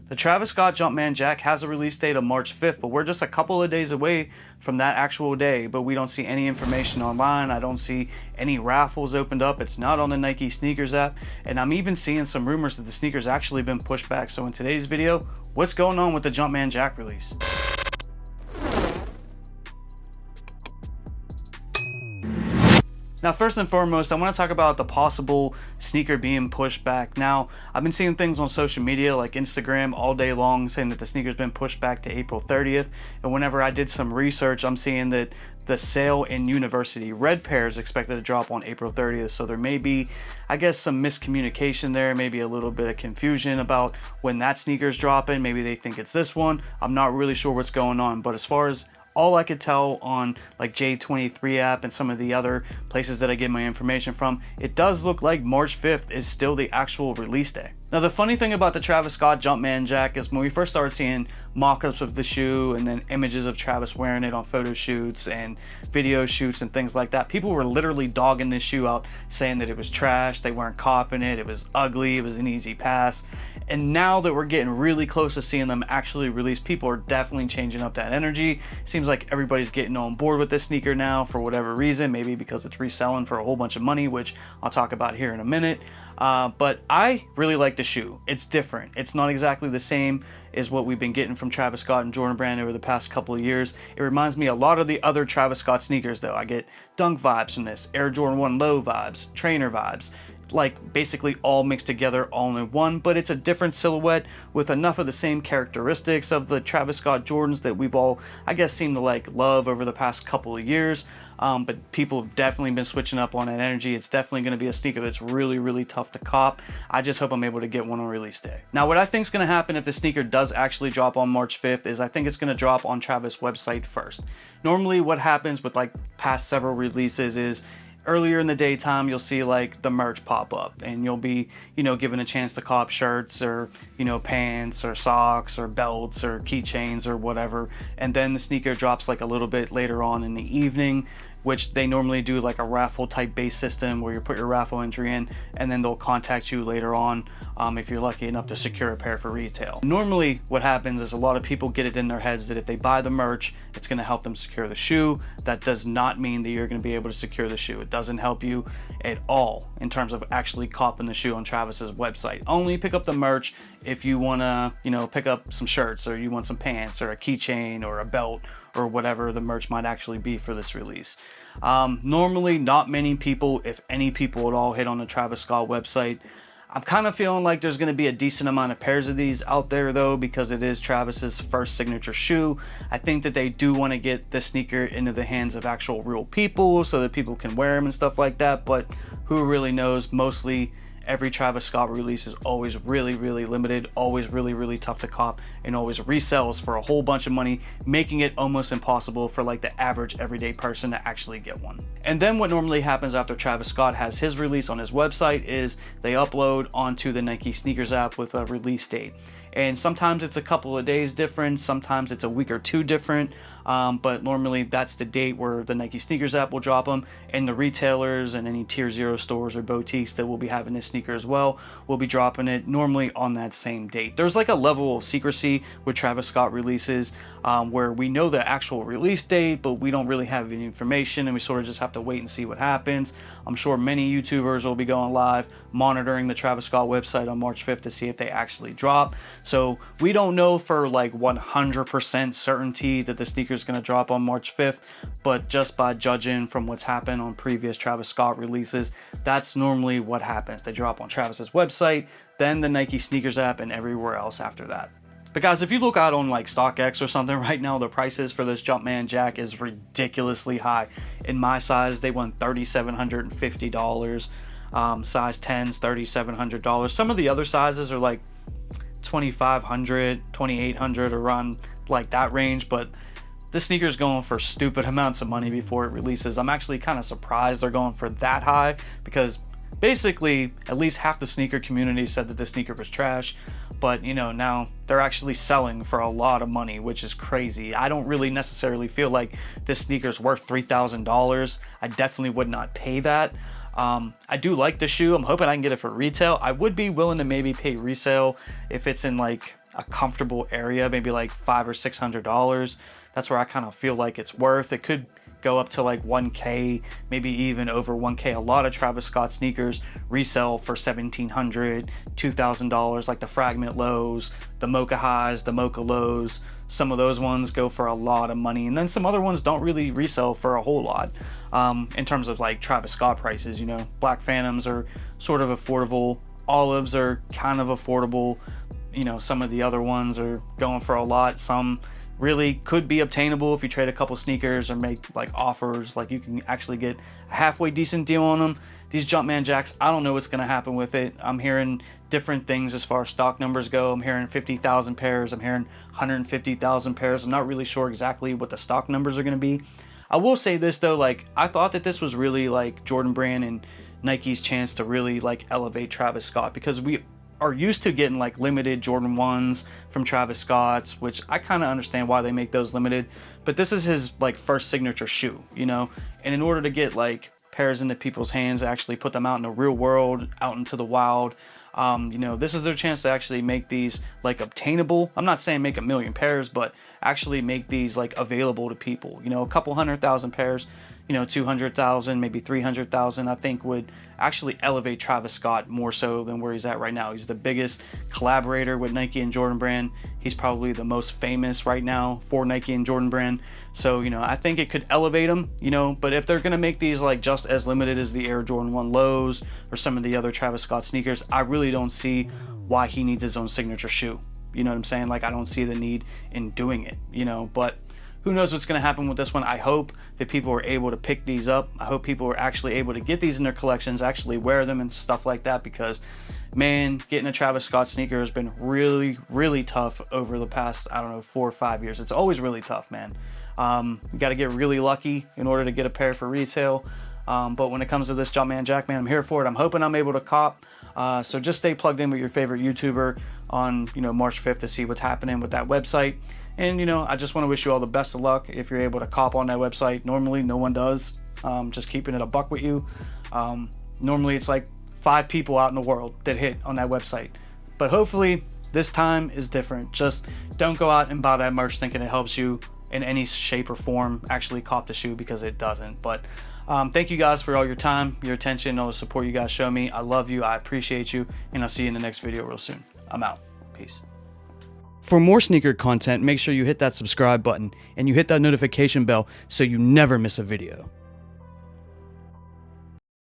The Travis Scott Jumpman Jack has a release date of March 5th, but we're just a couple of days away from that actual day, but we don't see any information online. I don't see any raffles opened up. It's not on the Nike sneakers app, and I'm even seeing some rumors that the sneaker's actually been pushed back. So in today's video, what's going on with the Jumpman Jack release? Now, first and foremost, I want to talk about the possible sneaker being pushed back. Now, I've been seeing things on social media like Instagram all day long saying that the sneaker's been pushed back to April 30th. And whenever I did some research, I'm seeing that the sale in University Red pair is expected to drop on April 30th. So there may be, I guess, some miscommunication there, maybe a little bit of confusion about when that sneaker's dropping. Maybe they think it's this one. I'm not really sure what's going on, but as far as all I could tell on like J23 app and some of the other places that I get my information from, it does look like March 5th is still the actual release day. Now, the funny thing about the Travis Scott Jumpman Jack is when we first started seeing mock-ups of the shoe and then images of Travis wearing it on photo shoots and video shoots and things like that, people were literally dogging this shoe out, saying that it was trash, they weren't copping it, it was ugly, it was an easy pass. And now that we're getting really close to seeing them actually release, people are definitely changing up that energy. Seems like everybody's getting on board with this sneaker now for whatever reason, maybe because it's reselling for a whole bunch of money, which I'll talk about here in a minute. But I really like the shoe. It's different. It's not exactly the same as what we've been getting from Travis Scott and Jordan Brand over the past couple of years. It reminds me a lot of the other Travis Scott sneakers though. I get Dunk vibes from this, Air Jordan 1 Low vibes, Trainer vibes, like basically all mixed together all in one, but it's a different silhouette with enough of the same characteristics of the Travis Scott Jordans that we've all, I guess, seem to like love over the past couple of years. But people have definitely been switching up on that energy. It's definitely going to be a sneaker that's really, really tough to cop. I just hope I'm able to get one on release day. Now, what I think is going to happen if the sneaker does actually drop on March 5th is I think it's going to drop on Travis' website first. Normally what happens with like past several releases is earlier in the daytime, you'll see like the merch pop up and you'll be, given a chance to cop shirts or, pants or socks or belts or keychains or whatever. And then the sneaker drops like a little bit later on in the evening, which they normally do like a raffle type base system where you put your raffle entry in and then they'll contact you later on if you're lucky enough to secure a pair for retail. Normally what happens is a lot of people get it in their heads that if they buy the merch, it's going to help them secure the shoe. That does not mean that you're going to be able to secure the shoe. It doesn't help you at all in terms of actually copping the shoe on Travis's website. Only pick up the merch if you want to, pick up some shirts or you want some pants or a keychain or a belt or whatever the merch might actually be for this release. Normally, not many people, if any people at all, hit on the Travis Scott website. I'm kind of feeling like there's going to be a decent amount of pairs of these out there though, because it is Travis's first signature shoe. I think that they do want to get the sneaker into the hands of actual real people so that people can wear them and stuff like that, but who really knows? Mostly every Travis Scott release is always really, really limited, always really, really tough to cop, and always resells for a whole bunch of money, making it almost impossible for like the average everyday person to actually get one. And then what normally happens after Travis Scott has his release on his website is they upload onto the Nike sneakers app with a release date. And sometimes it's a couple of days different, sometimes it's a week or two different, but normally that's the date where the Nike sneakers app will drop them, and the retailers and any tier 0 stores or boutiques that will be having this sneaker as well will be dropping it normally on that same date. There's like a level of secrecy with Travis Scott releases where we know the actual release date, but we don't really have any information and we sort of just have to wait and see what happens. I'm sure many YouTubers will be going live monitoring the Travis Scott website on March 5th to see if they actually drop. So we don't know for like 100% certainty that the sneaker is going to drop on March 5th, but just by judging from what's happened on previous Travis Scott releases, that's normally what happens. They drop on Travis's website, then the Nike sneakers app, and everywhere else after that. But guys, if you look out on like StockX or something right now, the prices for this Jumpman Jack is ridiculously high. In my size, they went $3,750. Size 10s, $3,700. Some of the other sizes are like $2,500, $2,800, around like that range, but this sneaker's going for stupid amounts of money before it releases. I'm actually kind of surprised they're going for that high because basically at least half the sneaker community said that the sneaker was trash, but now they're actually selling for a lot of money, which is crazy. I don't really necessarily feel like this sneaker's worth $3,000. I definitely would not pay that. I do like the shoe. I'm hoping I can get it for retail. I would be willing to maybe pay resale if it's in like a comfortable area, maybe like $500 or $600. That's where I kind of feel like it's worth. It could go up to like 1K, maybe even over 1K. A lot of Travis Scott sneakers resell for $1,700, $2,000, like the Fragment lows, the Mocha highs, the Mocha lows. Some of those ones go for a lot of money, and then some other ones don't really resell for a whole lot. In terms of like Travis Scott prices, you know, Black Phantoms are sort of affordable, Olives are kind of affordable, you know, some of the other ones are going for a lot. Some really could be obtainable if you trade a couple sneakers or make like offers, like you can actually get a halfway decent deal on them. These Jumpman Jacks, I don't know what's going to happen with it. I'm hearing different things as far as stock numbers go. I'm hearing 50,000 pairs, I'm hearing 150,000 pairs. I'm not really sure exactly what the stock numbers are going to be. I will say this though, like I thought that this was really like Jordan Brand and Nike's chance to really like elevate Travis Scott, because we are used to getting like limited Jordan 1s from Travis Scott's, which I kind of understand why they make those limited, but this is his like first signature shoe, you know, and in order to get like pairs into people's hands, actually put them out in the real world, out into the wild, you know, this is their chance to actually make these like obtainable. I'm not saying make a million pairs, but actually make these like available to people, you know, a couple 100,000 pairs, you know, 200,000, maybe 300,000, I think would actually elevate Travis Scott more so than where he's at right now. He's the biggest collaborator with Nike and Jordan Brand. He's probably the most famous right now for Nike and Jordan Brand. So, you know, I think it could elevate him, you know, but if they're going to make these like just as limited as the Air Jordan 1 lows or some of the other Travis Scott sneakers, I really don't see why he needs his own signature shoe. You know what I'm saying? Like, I don't see the need in doing it, you know, but who knows what's going to happen with this one. I hope that people are able to pick these up. I hope people are actually able to get these in their collections, actually wear them and stuff like that, because man, getting a Travis Scott sneaker has been really, really tough over the past, I don't know, 4 or 5 years. It's always really tough, man. You got to get really lucky in order to get a pair for retail. But when it comes to this Jumpman Jack, man, I'm here for it. I'm hoping I'm able to cop. So just stay plugged in with your favorite YouTuber on, you know, March 5th to see what's happening with that website. And, you know, I just want to wish you all the best of luck if you're able to cop on that website. Normally, no one does. Just keeping it a buck with you. Normally, it's like 5 people out in the world that hit on that website. But hopefully, this time is different. Just don't go out and buy that merch thinking it helps you in any shape or form actually cop the shoe, because it doesn't. But thank you guys for all your time, your attention, all the support you guys show me. I love you. I appreciate you. And I'll see you in the next video real soon. I'm out. Peace. For more sneaker content, make sure you hit that subscribe button and you hit that notification bell so you never miss a video.